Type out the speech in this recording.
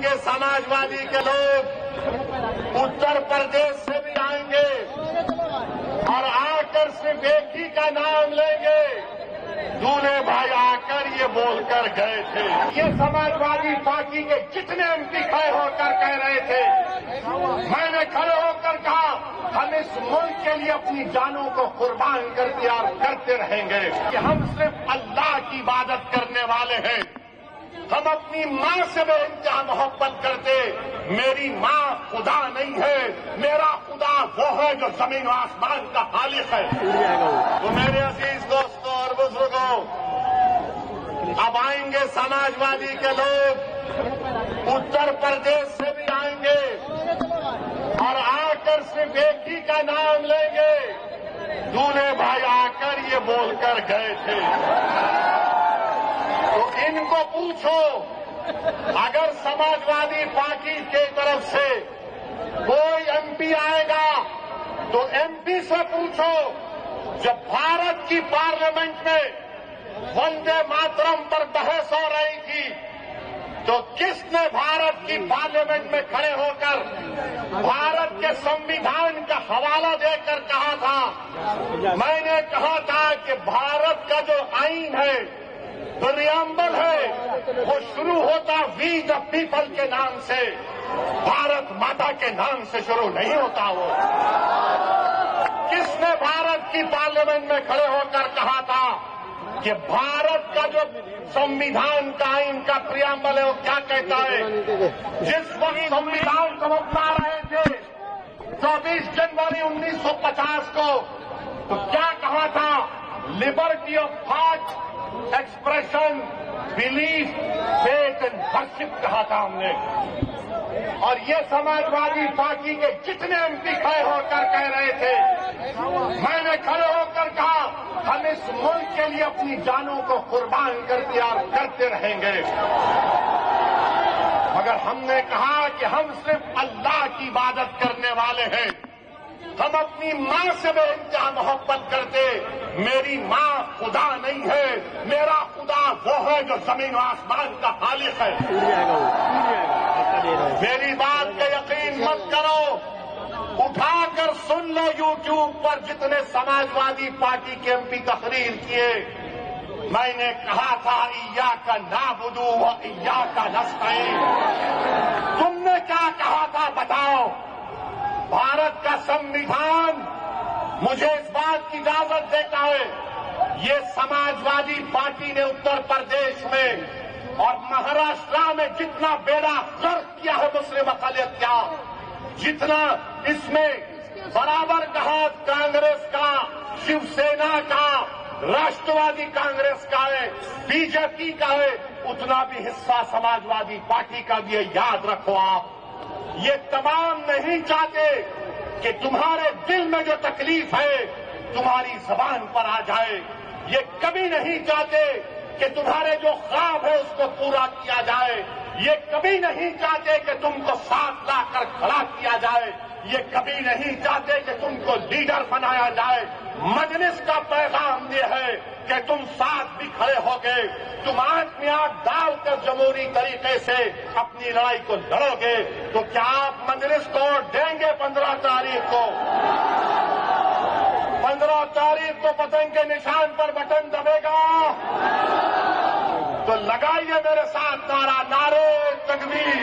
آئیں گے سماجوادی کے لوگ، اتر پردیش سے بھی آئیں گے اور آ کر صرف ایک ہی کا نام لیں گے۔ دولے بھائی آ کر یہ بول کر گئے تھے، یہ سماجوادی پارٹی کے جتنے ایم پی کھڑے ہو کر کہہ رہے تھے، میں نے کھڑے ہو کر کہا ہم اس ملک کے لیے اپنی جانوں کو قربان کر دیا اور کرتے رہیں گے کہ ہم صرف اللہ کی عبادت کرنے والے ہیں۔ ہم اپنی ماں سے بے انتہا محبت کرتے، میری ماں خدا نہیں ہے، میرا خدا وہ ہے جو زمین و آسمان کا خالق ہے۔ تو میرے عزیز دوستوں اور بزرگوں، اب آئیں گے سماجوادی کے لوگ، اتر پردیش سے بھی آئیں گے اور آ کر صرف ایک ہی کا نام لیں گے۔ دولے بھائی آ کر یہ بول کر گئے تھے، تو ان کو پوچھو اگر سماجوادی پارٹی کی طرف سے کوئی ایم پی آئے گا تو ایم پی سے پوچھو جب بھارت کی پارلیمنٹ میں وندے ماترم پر بحث ہو رہی تھی تو کس نے بھارت کی پارلیمنٹ میں کھڑے ہو کر بھارت کے سمویدھان کا حوالہ دے کر کہا تھا؟ میں نے کہا تھا کہ بھارت کا جو آئین ہے، پریامبل ہے، وہ شروع ہوتا وی دا پیپل کے نام سے، بھارت ماتا کے نام سے شروع نہیں ہوتا۔ وہ کس نے بھارت کی پارلیمنٹ میں کھڑے ہو کر کہا تھا کہ بھارت کا جو سمویدھان کا آئین کا پریامبل ہے وہ کیا کہتا ہے؟ جس وقت سمویدھان کو اپنا رہے تھے 24 جنوری 1950 کو، تو کیا کہا تھا؟ Liberty of thought, expression, belief, faith and worship کہا تھا ہم نے۔ اور یہ سماجوادی پارٹی کے جتنے ایم پی کھڑے ہو کر کہہ رہے تھے، میں نے کھڑے ہو کر کہا ہم اس ملک کے لیے اپنی جانوں کو قربان کر دیا اور کرتے رہیں گے، مگر ہم نے کہا کہ ہم صرف اللہ کی عبادت کرنے والے ہیں۔ ہم اپنی ماں سے بے انتہا محبت کرتے، میری ماں خدا نہیں ہے، میرا خدا وہ ہے جو زمین و آسمان کا خالق ہے۔ میری بات کا یقین مت کرو، اٹھا کر سن لو یوٹیوب پر جتنے سماجوادی پارٹی کے ایم پی تقریر کیے۔ میں نے کہا تھا ایاک نعبد و ایاک نستعین۔ تم نے کیا کہا تھا بتاؤ؟ بھارت کا سمویدھان مجھے اس بات کی اجازت دیتا ہے، یہ سماجوادی پارٹی نے اتر پردیش میں اور مہاراشٹر میں جتنا بیڑا غرق کیا ہے مسلم اقلیت کا، جتنا اس میں برابر کا ہاتھ کانگریس کا، شیو سینا کا، راشٹروادی کانگریس کا ہے، بی جے پی کا ہے، اتنا بھی حصہ سماجوادی پارٹی کا بھی ہے۔ یاد رکھو آپ، یہ تمام نہیں چاہتے کہ تمہارے دل میں جو تکلیف ہے تمہاری زبان پر آ جائے، یہ کبھی نہیں چاہتے کہ تمہارے جو خواب ہے اس کو پورا کیا جائے، یہ کبھی نہیں چاہتے کہ تم کو ساتھ لا کر کھڑا کیا جائے، یہ کبھی نہیں چاہتے کہ تم کو لیڈر بنایا جائے۔ مجلس کا پیغام یہ ہے کہ تم ساتھ بھی کھڑے ہو گئے، تم آنکھ میں آنکھ ڈال کر جمہوری طریقے سے اپنی لڑائی کو لڑو گے، تو کیا آپ مجلس کو دیں گے 15 تاریخ کو؟ 15 تاریخ کو پتنگ کے نشان پر بٹن دبے گا، تو لگائیے میرے ساتھ نعرہ، نعرے تکبیر۔